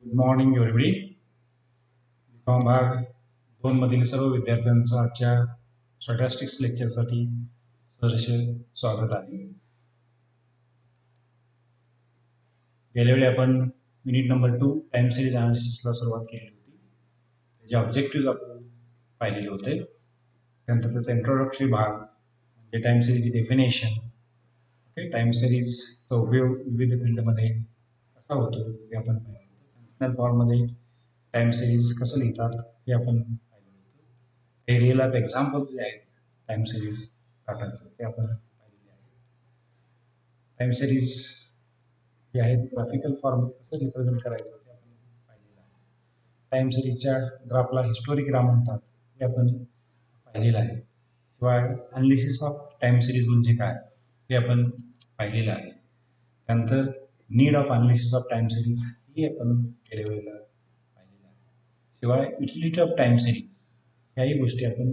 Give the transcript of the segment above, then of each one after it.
Good morning everybody. BCom भाग 2 मधील सर्व विद्यार्थ्यांचं आजच्या स्टॅटिस्टिक्स लेक्चरसाठी सहर्ष स्वागत आहे. गेल्या वेळी आपण युनिट नंबर 2 टाइम सिरीज अनालिसिसला सुरुवात केली होती. त्याचे ऑब्जेक्टिव्ह आपण पाहिलेले होते. त्यानंतर त्याचा इंट्रोडक्टरी भाग म्हणजे टाइम सिरीजची डेफिनेशन, ओके, टाइम सिरीजचा उपयोग विविध फील्डमध्ये कसा होतो हे आपण पाहिलं होतं. फंक्शनल फॉर्ममध्ये टाइम सिरीज कसं लिहितात हे आपण पाहिलं होतं. काही रिअल लाईफ एक्झाम्पल्स जे आहेत टाइम सिरीज डाटाचे ते आपण पाहिलेले आहेत. टाइम सिरीज जे आहे ग्राफिकल फॉर्म कसं रिप्रेझेंट करायचं ते आपण पाहिलेलं आहे. टाइम सिरीजच्या ग्राफला हिस्टोरिक म्हणतात हे आपण पाहिलेलं आहे. शिवाय अनालिसिस ऑफ टाइम सिरीज म्हणजे काय हे आपण पाहिलेलं आहे. त्यानंतर need of analysis of time series ही आपण गेल्या वेळेला पाहिलेलं आहे. शिवाय युटिलिटी ऑफ टाइम सिरीज ह्याही गोष्टी आपण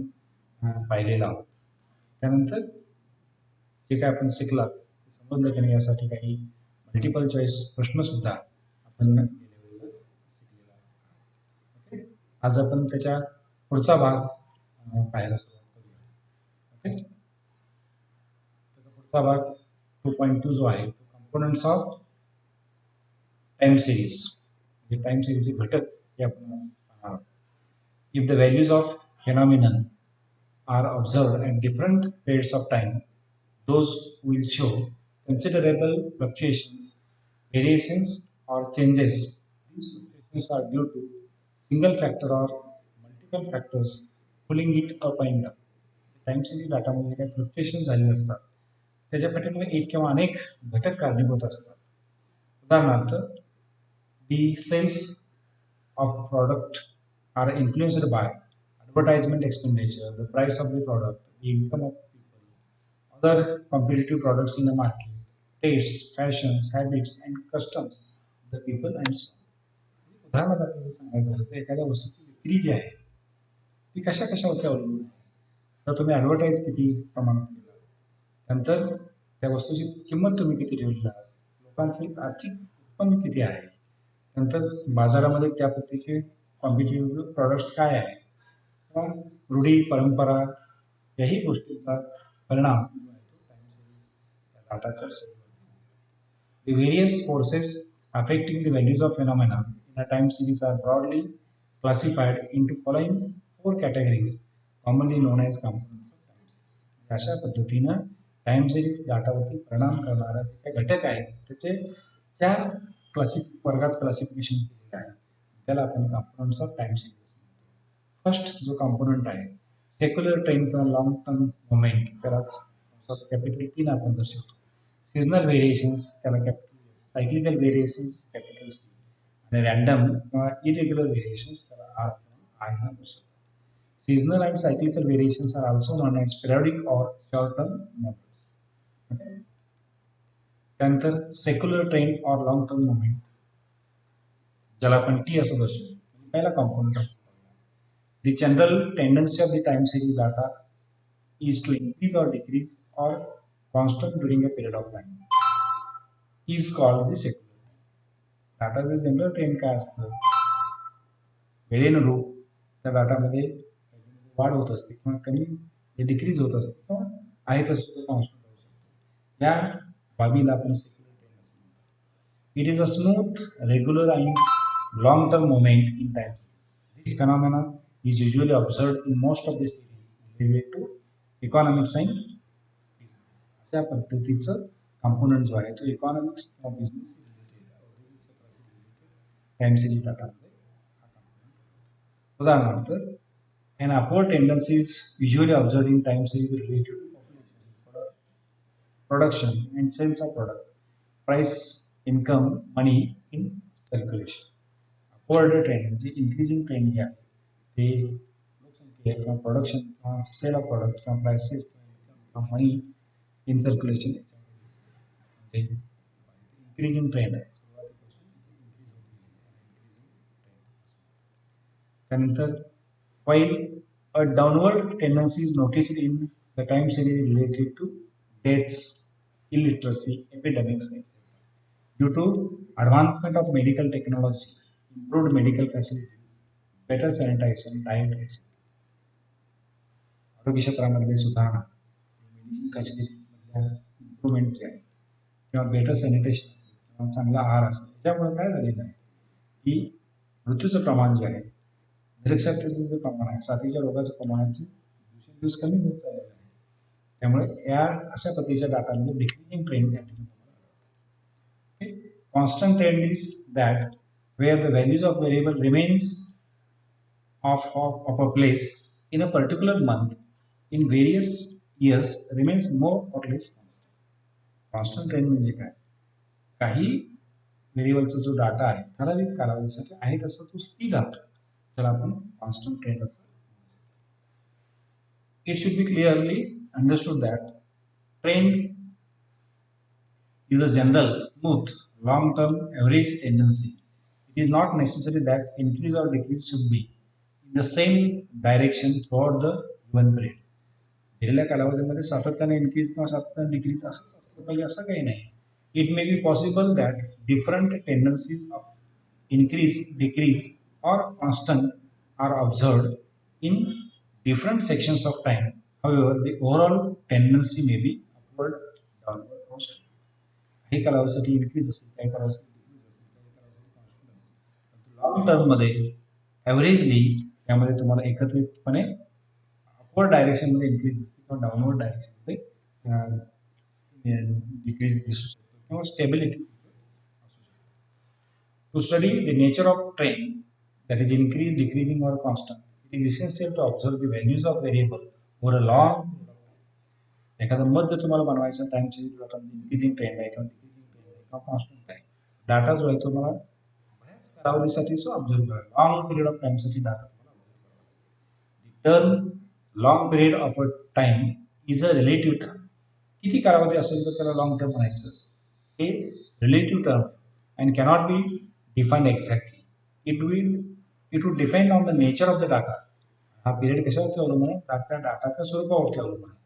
पाहिलेल्या आहोत. त्यानंतर जे काय आपण शिकलात ते समजलं की नाही यासाठी काही मल्टिपल चॉईस प्रश्न सुद्धा आपण गेल्या वेळेला शिकलेला आहे. ओके, आज आपण त्याच्या पुढचा भाग पाहायला सुरुवात करूया. ओके, त्याचा पुढचा भाग 2.2 जो आहे तो कंपोनंट्स ऑफ टाइम सिरीज, म्हणजे टाइम सिरीजचे घटक हे आपण आज पाहणार आहोत. If the values of phenomenon are observed at different periods of time, those will show considerable fluctuations, variations, or changes. These fluctuations are due to single factor or multiple factors pulling it up and down. Time series डाटामध्ये काही fluctuation झालेले असतात, त्याच्या पाठीमागे एक किंवा अनेक घटक कारणीभूत असतात. उदाहरणार्थ, the sales of product are influenced by advertisement expenditure, the price of the product, the income of people, other competitive products in the market, tastes, fashions, habits, and customs of the people, and so on. उदाहरणार्थ आपल्याला सांगायचं झालं तर एखाद्या वस्तूची विक्री जी आहे ती कशा कशावरती अवलंबून आहे. तर तुम्ही ॲडव्हर्टाईज किती प्रमाणात केला, नंतर त्या वस्तूची किंमत तुम्ही किती ठेवली, लोकांचे आर्थिक उत्पन्न किती आहे, नंतर बाजारामध्ये त्या पद्धतीचे कॉम्पिटिटिव्ह प्रॉडक्ट्स काय आहे, किंवा रूढी परंपरा याही गोष्टींचा परिणाम डाटाच्या The various forces affecting the values of phenomena in a time series are broadly classified into following 4 categories, commonly known as components of time series. अशा पद्धतीनं टाइम सिरीज डाटावरती परिणाम करणारा जे काही घटक आहेत त्याचे 4 वर्गात क्लासिफिकेशन केलेलं आहे. त्याला आपण कंपोनंट्स ऑफ टाइम सिरीज म्हणतो. फर्स्ट जो कंपोनंट आहे सेक्युलर ट्रेंड किंवा लॉंग टर्म मुवमेंट, त्याला कॅपिटल टी आपण दर्शवतो. सीजनल व्हेरिएशन्स त्याला capital, cyclical variations capital C, आणि रॅन्डम किंवा इरेग्युलर व्हेरिएशन्स त्याला आर किंवा आय दर्शवतो. Seasonal and cyclical variations are also known as periodic or short-term numbers. Okay. त्यानंतर सेक्युलर ट्रेंड और लॉंग टर्म मुवमेंट ज्याला आपण टी असं दर्शवतो, पहिला component. The general tendency of the time series data is to increase or decrease or constant during a period of time is called the secular trend. डाटाचं general trend काय असतं, वेळेनुरूप त्या डाटामध्ये वाढ होत असते किंवा कमी डिक्रीज होत असते किंवा आहे तसं कॉन्स्टंट होऊ शकतो. या बाबीला आपण सेक्युलर ट्रेंड असं म्हणतो. It is a smooth, regular and long term movement in time. This phenomenon is usually observed in most of the series related to economics and business. अशा पद्धतीचं कंपोनंट जो आहे तो इकॉनॉमिक्स किंवा बिझनेस टाइम सिरीज डाटामध्ये हा component. उदाहरणार्थ, an upward tendency is usually observed in time series related to population, production and sales of product, price, income, money in circulation. Upward trend म्हणजे increasing trend जे आहे ते लोकसंख्या किंवा production किंवा cell of product किंवा prices किंवा money in circulation म्हणजे increasing trend आहे. त्यानंतर while a downward tendency is noticed in the time series related to deaths, illiteracy, epidemics, etc. Due to advancement of medical technology improved medical facilities, better sanitation, diet, etc. आरोग्य क्षेत्रामधले सुधारणा, medicine फॅसिलिटीमधल्या improvement जे आहे किंवा better sanitation किंवा चांगला आहार असेल त्याच्यामुळे काय झालेलं आहे की मृत्यूचं प्रमाण जे आहे निरक्षरतेचं जे प्रमाण आहे साथीच्या रोगाचं प्रमाणाचे दिवसेंदिवस कमी होत चाललेलं आहे त्यामुळे या अशा पद्धतीच्या डाटामध्ये डिक्रीजिंग ट्रेंड या ठिकाणी constant trend is that where the values of variable remains of a place in a particular month in various years remains more or less constant trend म्हणजे काय काही व्हेरिएबलचा जो डाटा आहे ठराविक कालावधीसाठी आहे तसं तो स्थिर राहतो त्याला आपण कॉन्स्टंट ट्रेंड असं it should be clearly understood that trend is a general smooth long-term average tendency. It is not necessary that increase or decrease should be in the same direction throughout the given period. दिलेल्या कालावधीमध्ये सातत्याने increase किंवा सातत्याने decrease असंच असलं पाहिजे असं काही नाही. It may be possible that different tendencies of increase, decrease or constant are observed in different sections of time. However, the overall tendency may be upward, downward, constant. काही कालावधीसाठी इन्क्रीज असेल काही कालावधीसाठी डिक्रीज असेल काही कालावधीसाठी कॉन्स्टंट असेल long टर्ममध्ये ॲव्हरेजली यामध्ये तुम्हाला एकत्रितपणे अपवर्ड डायरेक्शनमध्ये इन्क्रीज दिसते किंवा डाऊनवर्ड डायरेक्शनमध्ये डिक्रीज दिसू शकतो किंवा स्टेबिलिटी असू शकतो. To study the nature of trend that is increase, decreasing or constant, it is essential to observe the values of variable over a long period of time. एखादं मत जर तुम्हाला बनवायचं टाइम सिरीज इन्क्रीजिंग ट्रेंड आहे किंवा decreasing trend आहे किंवा constant आहे डाटा जो आहे तुम्हाला बऱ्याच कालावधीसाठी जो ऑब्झर्व करा लॉंग पिरियड ऑफ टाइमसाठी डाटा तुम्हाला ऑब्झर्व करावा term long period of a time is a relative term किती कालावधी असेल तर त्याला लॉंग टर्म म्हणायचं हे relative term and cannot be defined exactly it would depend on the nature of the data. हा पिरियड कशावरती अवलंबून आहे त्या डाटाच्या स्वरूपावरती अवलंबून आहे.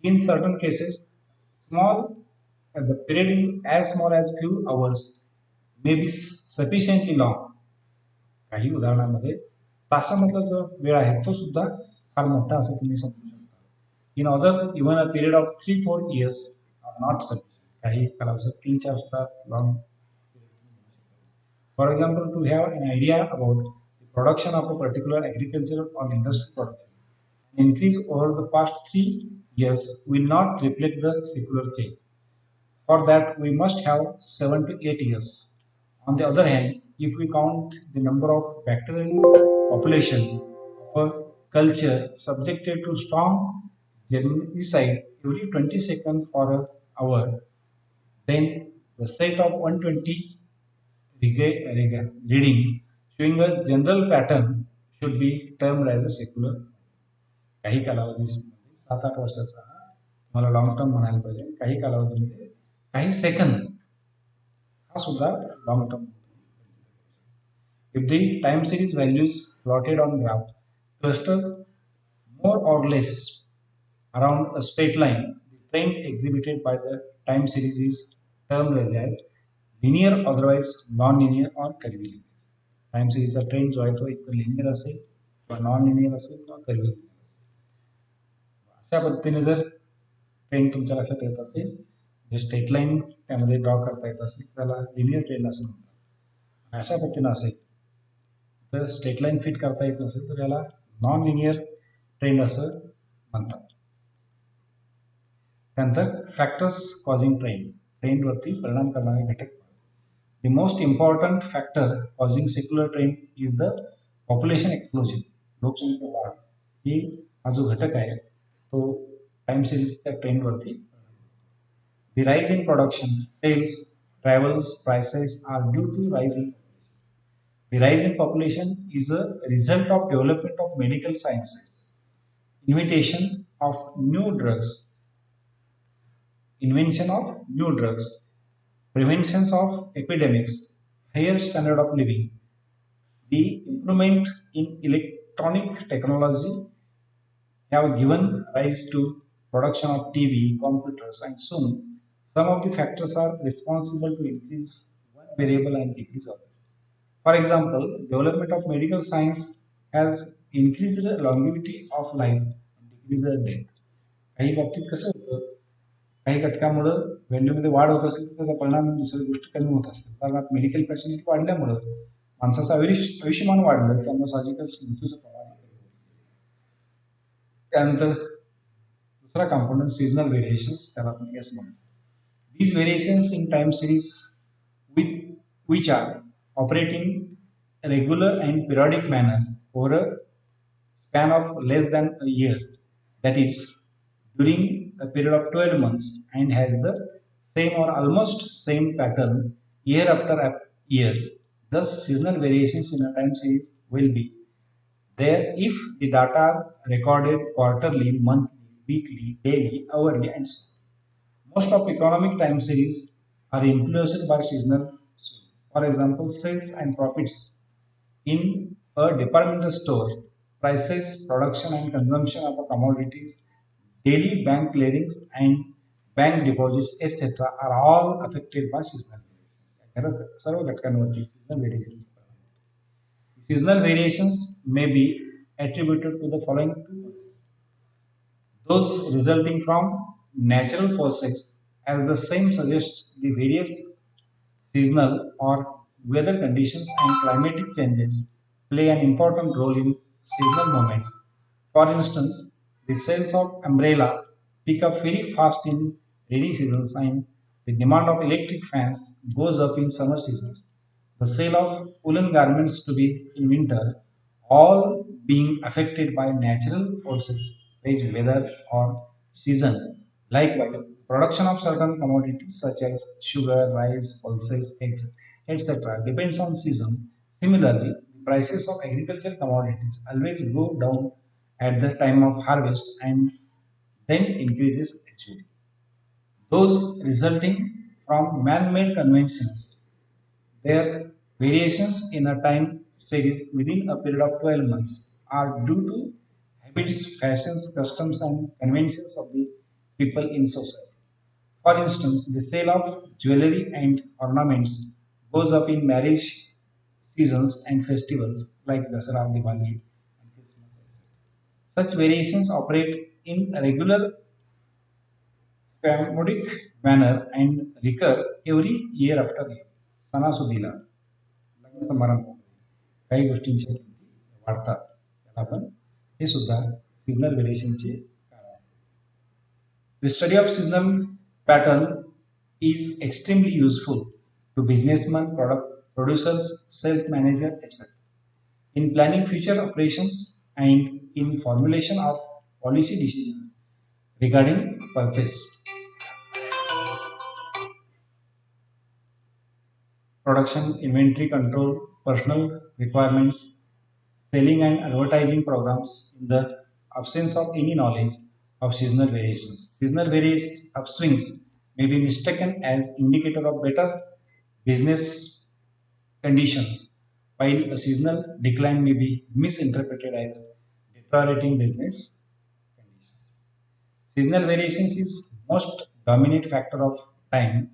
In certain cases, the period is as small as few hours may be sufficiently long. काही उदाहरणांमध्ये तासामधला जो वेळ आहे तो सुद्धा फार मोठा असं तुम्ही समजू शकता. In other, even a period of 3-4 years are not sufficient. काही कालावधीत 3-4 सुद्धा long. For example, to have an idea about the production of a particular agricultural or industrial product, an increase over the past 3 years will not reflect the secular change. For that, we must have 7 to 8 years. On the other hand, if we count the number of bacterial population of a culture subjected to strong germicide every 20 seconds for an hour, then the set of 120 reading showing a general pattern should be termed as a secular. काही कालावधीमध्ये 7-8 वर्षाचा तुम्हाला long term म्हणायला पाहिजे काही कालावधीमध्ये काही second हा सुद्धा long term. If the time series values plotted on graph cluster more or less around a straight line, the trend exhibited by the time series is termed as linear, otherwise non-linear or curvilinear. Time सिरीजचा trend जो आहे तो एक linear असेल किंवा non linear असेल किंवा कर्व्हिलिनियर असेल. अशा पद्धतीने जर ट्रेंड तुमच्या लक्षात येत असेल जे स्ट्रेट लाईन त्यामध्ये ड्रॉ करता येत असेल त्याला लिनियर ट्रेंड असं म्हणतात. अशा पद्धतीने असेल तर स्ट्रेट लाईन फिट करता येत नसेल तर याला नॉन लिनियर ट्रेंड असं म्हणतात. त्यानंतर फॅक्टर्स कॉझिंग ट्रेंड ट्रेंडवरती परिणाम करणारे घटक. The most important factor causing secular trend is the population explosion. लोकसंख्या वाढ ही हा जो घटक आहे तो time सिरीजच्या ट्रेंडवरती. The rise in production, sales, travels, prices are due to rise in population. The rise in population is a result of development of medical sciences, invention of new drugs, preventions of epidemics, higher standard of living, the improvement in electronic technology have given rise to production of TV, computers, and soon some of the factors are responsible to increase one variable and decrease others. For example, development of medical science has increased the longevity of life and decreased the death. काही बाबतीत कसं होतं, काही घटकामुळं व्हॅल्यूमध्ये वाढ होत असेल तर त्याचा परिणाम दुसऱ्या गोष्टी कमी होत असतात. उदाहरणार्थ मेडिकल फॅसिलिटी वाढल्यामुळं माणसाचं आयुष्यमान वाढलं, त्यामुळे साहजिकच मृत्यूचं प्रमाण कमी होतं. त्यानंतर दूसरा कंपोनेंट सीजनल वेरिएशंस, त्याला आपण एस म्हणतो. These variations in time series with which are operating regular and periodic manner over a span of less than a year, that is during a period of 12 months, and has the same or almost same pattern year after year. Thus seasonal variations in a time series will be there if the data are recorded quarterly, monthly, weekly, daily, hourly, and so on. Most of economic time series are influenced by seasonal swings. For example, sales and profits in a departmental store, prices, production, and consumption of commodities, daily bank clearings, and bank deposits, etc., are all affected by seasonal variations. Serve घटकांवरती seasonal variations. Seasonal variations may be attributed to the following two causes: those resulting from natural forces, as the same suggests the various seasonal or weather conditions and climatic changes play an important role in seasonal moments. For instance, the sales of umbrella pick up very fast in rainy seasons and the demand of electric fans goes up in summer seasons. The sale of woolen garments to be in winter, all being affected by natural forces, like weather or season. Likewise, production of certain commodities such as sugar, rice, pulses, eggs, etc. depends on season. Similarly, the prices of agricultural commodities always go down at the time of harvest and then increases actually. Those resulting from man-made conventions, their variations in a time series within a period of 12 months are due to habits, fashions, customs, and conventions of the people in society. For instance, the sale of jewelry and ornaments goes up in marriage seasons and festivals like Dasara, Diwali, and Christmas, etc. Such variations operate in a regular spasmodic manner and recur every year after year. सणासुदीला, लग्न समारंभामध्ये काही गोष्टींच्या किमती वाढतात. त्याला आपण हे सुद्धा seasonal व्हेरिएशनचे कारण आहे. The study of seasonal pattern is extremely useful to businessmen, product producers, sales manager, etc. in planning future operations and in formulation of policy decisions regarding purchase, production, inventory control, personal requirements, selling and advertising programs in the absence of any knowledge of seasonal variations. Seasonal various upswings may be mistaken as indicator of better business conditions, while a seasonal decline may be misinterpreted as deteriorating business conditions. Seasonal variations is most dominant factor of time.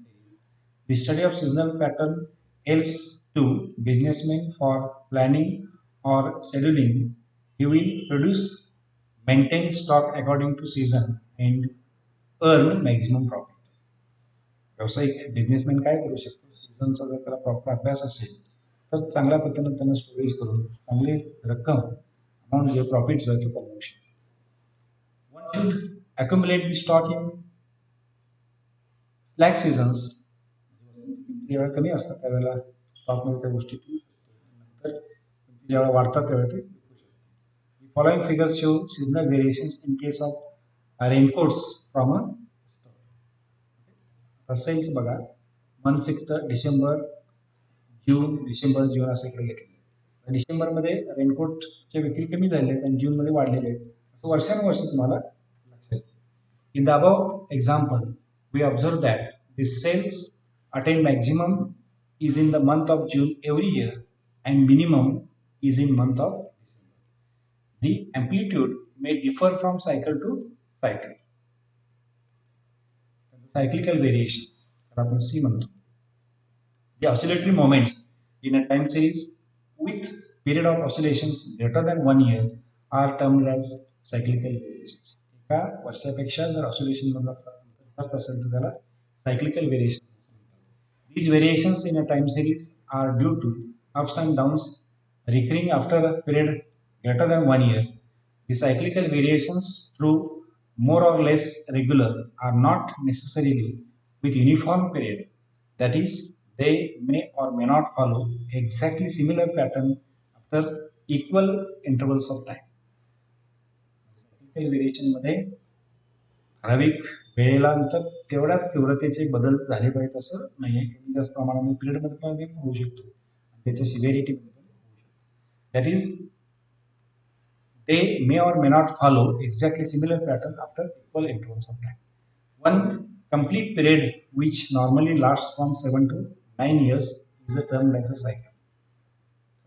The study of seasonal pattern helps to businessmen for planning or scheduling. He will produce, maintain stock according to season and earn maximum profit. व्यावसायिक businessman काय करू शकतो, सीझनचा जर त्याला proper अभ्यास असेल तर चांगल्या पद्धतीने त्यांना स्टोरेज करून चांगली रक्कम अमाऊंट जे प्रॉफिट जो आहे तो कमवू शकतो. One should accumulate the stock in slack seasons, जेव्हा कमी असतात त्यावेळेला स्टॉकमध्ये त्या गोष्टी ठेवू शकतो. नंतर जेव्हा वाढतात त्यावेळेला ते विकू शकतो. The following figures show seasonal variations in case of raincoats from a store. Sales बघा, मंथ एक तर डिसेंबर, जून असं इकडे घेतलं. डिसेंबरमध्ये रेनकोटच्या विक्री कमी झालेल्या आहेत आणि जूनमध्ये वाढलेले आहेत, असं वर्षानुवर्ष तुम्हाला लक्षात येईल. In the above example we observe that this sales attain maximum is in the month of June every year and minimum is in month of December. The amplitude may differ from cycle to cycle. Cyclical variations, तर आपण C म्हणतो. The oscillatory moments in a time series with period of oscillations greater than 1 year are termed as cyclical variations. एका वर्षापेक्षा जर oscillation मधला जास्त असेल तर त्याला cyclical variations असं म्हणतात. These variations in a time series are due to ups and downs recurring after a period greater than 1 year. The cyclical variations, through more or less regular, are not necessarily with uniform period. That is, they may or may not follow exactly similar pattern after equal intervals of time. Cyclical variation मध्ये ठराविक वेळेला नंतर तेवढ्याच तीव्रतेचे बदल झाले पाहिजेत असं नाहीये. कमी जास्त प्रमाणामध्ये पिरियड मध्ये पण होऊ शकतो. त्याच्या सिव्हिरिटी मध्ये पण होऊ शकतो. That is they may or may not follow exactly similar pattern after equal intervals of time. One complete period which normally lasts from 7 to 9 years is a termed as a cycle.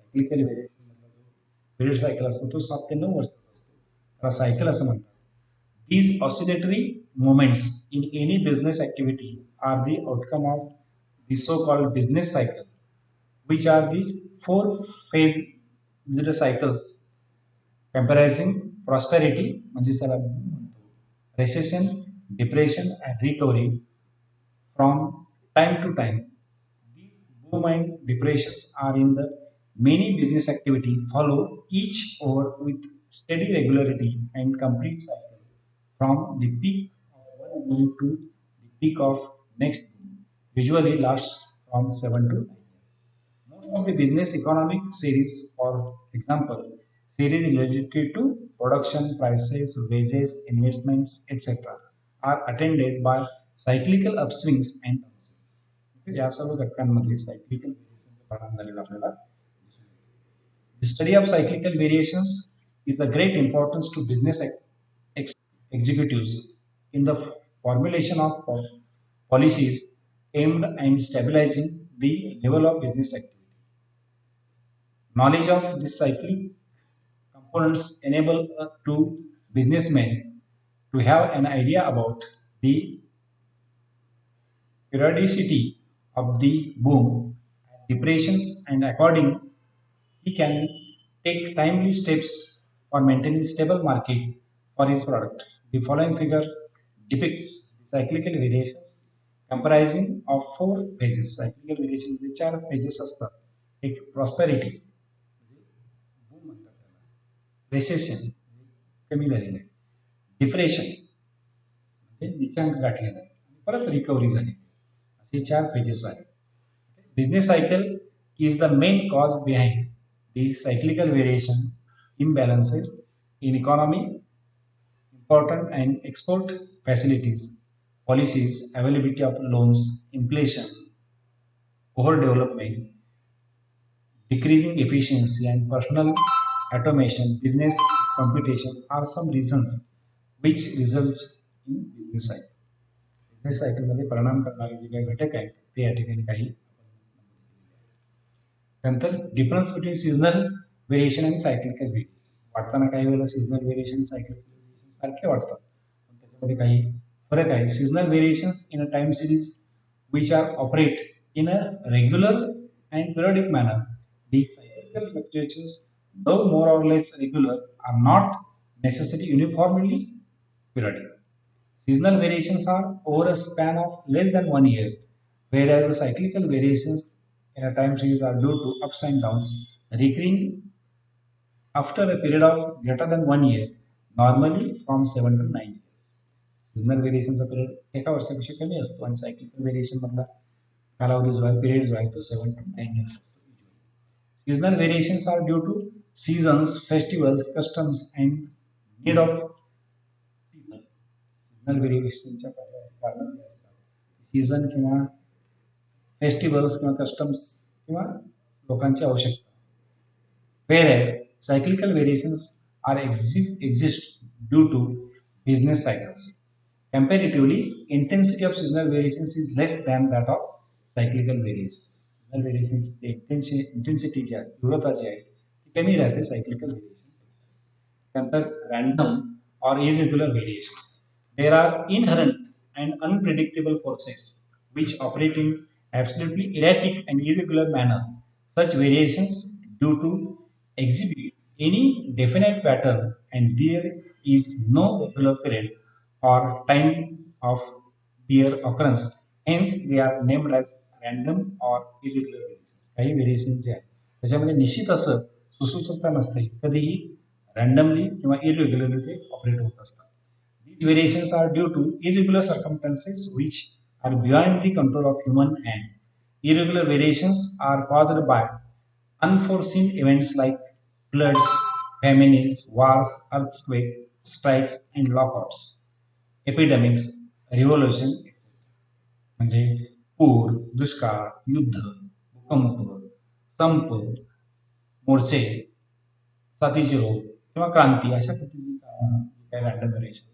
Cyclical variation period cycle असतो तो 7 ते 9 वर्षाचा असतो. त्याला cycle असं म्हणतात. These oscillatory moments in any business activity are the outcome of the so-called business cycle, which are the four phase cycles comprising prosperity, म्हणजे त्याला recession, depression and recovery from time to time. These boom and depressions are in the many business activity follow each over with steady regularity and complete cycle from the peak of one boom to the peak of next boom, usually lasts from 7 to 9 years. Most of the business economic series, for example, series related to production, prices, wages, investments, etc., are attended by cyclical upswings and downswings. या सर्व घटकांमध्ये cyclical variations परिणाम झालेला आपल्याला दिसून येतो. The study of cyclical variations is a great importance to business executives in the formulation of policies aimed at stabilizing the level of business activity. Knowledge of the cyclic components enable to businessmen to have an idea about the periodicity of the boom and depressions, and according he can take timely steps for maintaining stable market for his product. The following figure depicts the cyclical variations comprising of four phases. Cyclical variation मध्ये 4 phases असतात. एक prosperity, boom म्हणतात त्याला, recession कमी झालेलं आहे, depression म्हणजे निचांक गाठलेलं आहे, परत रिकव्हरी झाली, असे 4 phases आहेत. Business cycle is the main cause behind the cyclical variation imbalances in economy, important and export facilities, policies, availability of loans, inflation, overdevelopment, decreasing efficiency, and personal automation, business competition are some reasons which result in business cycle. Business cycle मध्ये परिणाम करणारे जे काही घटक आहेत ते या ठिकाणी काही नंतर डिफरन्स बिटवीन सीजनल व्हेरिएशन आणि सायक्लिकल व्हेरिएशन. वाटताना काही वेळेला सीजनल व्हेरिएशन सायक्लिकल व्हेरिएशन सारखे वाटतात, पण त्याच्यामध्ये काही फरक आहे. Seasonal variations in a time series which are operate in a regular and periodic manner. These cyclical fluctuations, though more or less regular, are not necessarily uniformly periodic. Seasonal variations are over a span of less than 1 year, whereas the cyclical variations in a time series are due to ups and downs recurring after a period of greater than 1 year, normally from 7 to 9 years. Seasonal variationचा period एका वर्षापेक्षा कमी असतो आणि cyclical variation मधला कालावधी जो आहे, period जो आहे तो 7 to 9 years असतो. Seasonal variations are due to seasons, festivals, customs and need of people. Seasonal variationच्या कारण जे असतात सीझन किंवा फेस्टिवल्स किंवा कस्टम्स किंवा लोकांची आवश्यकता. Whereas cyclical variations are exist due to business cycles. Comparatively, intensity of seasonal variations is less than that of cyclical variations. Seasonal variations intensity जी आहे, तीव्रता जी आहे ती कमी राहते cyclical variation. त्यानंतर random or irregular variations. There are inherent and unpredictable forces which operate in absolutely erratic and irregular manner. Such variations due to exhibit any definite pattern and there is no regular period or time of their occurrence. Hence, they are named as random or irregular variations. काही variation जे आहे त्याच्यामध्ये निश्चित असं सुसूत्रता नसते, कधीही randomly किंवा इरेग्युलरली ते ऑपरेट होत असतात. These variations are due to irregular circumstances which are beyond the control of human hand. Irregular variations are caused by unforeseen events like floods, famines, wars, earthquakes, strikes, and lockouts, epidemics, revolution, म्हणजे पूर, दुष्काळ, युद्ध, भूकंप, sump, मोर्चे, साथीचे रोग किंवा क्रांती अशा पद्धतीची काही random variation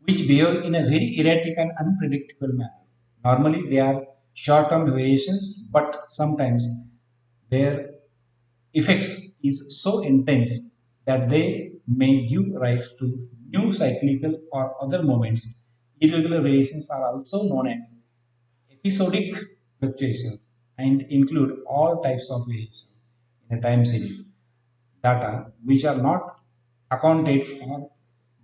which behave in a very erratic and unpredictable manner. Normally, they are short-term variations, but sometimes their effects is so intense that they may give rise to new cyclical or other moments. Irregular variations are also known as episodic fluctuations and include all types of variation in a time series data which are not accounted for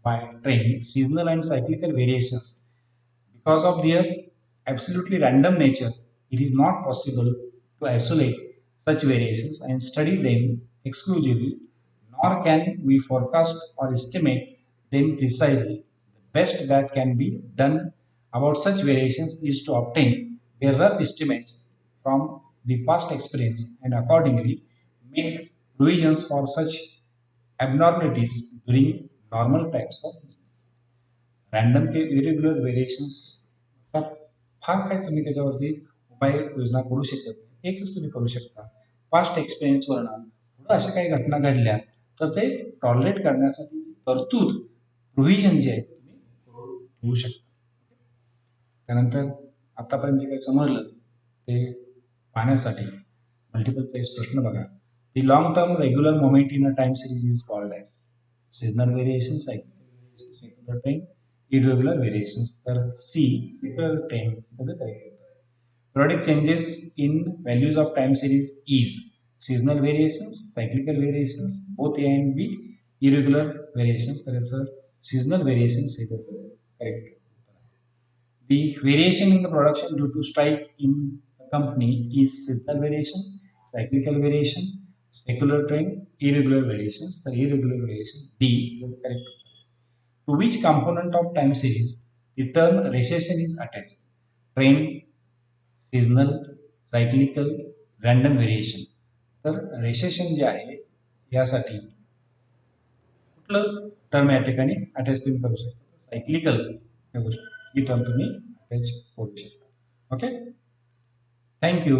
by trend, seasonal and cyclical variations. Because of their absolutely random nature, it is not possible to isolate such variations and study them exclusively, nor can we forecast or estimate them precisely. The best that can be done about such variations is to obtain their rough estimates from the past experience and accordingly make provisions for such abnormalities during normal times of business. Random के irregular व्हेरिएशन्सचा फार काही तुम्ही त्याच्यावरती उपाययोजना करू शकत नाही. एकच तुम्ही करू शकता, पास्ट एक्सपिरियन्सवरनं पुढं अशा काही घटना घडल्या तर ते टॉलरेट करण्यासाठी तरतूद प्रोव्हिजन जे आहे तुम्ही घेऊ शकता. त्यानंतर आतापर्यंत जे काही समजलं ते पाहण्यासाठी मल्टिपल चॉईस प्रश्न बघा. The long term regular moment in a time series is called as seasonal variation, cyclical variation, secular trend, irregular variations. तर C secular trend त्याचं करेक्ट उत्तर आहे. Periodic changes in values of time series is seasonal variations, cyclical variations, both A and B, irregular variations. तर याचं seasonal variations हे त्याचं correct उत्तर आहे. The variation in the production due to strike in the company is seasonal variation, cyclical variation, secular trend, irregular variations. तर irregular variation D is correct. To which component of time series the term recession is attached? Trend, seasonal, cyclical, random variation. तर recession जे आहे यासाठी कुठलं term या ठिकाणी attach तुम्ही करू शकता? सायक्लिकल ही गोष्ट ही टर्म तुम्ही अटॅच करू शकता. Okay, thank you.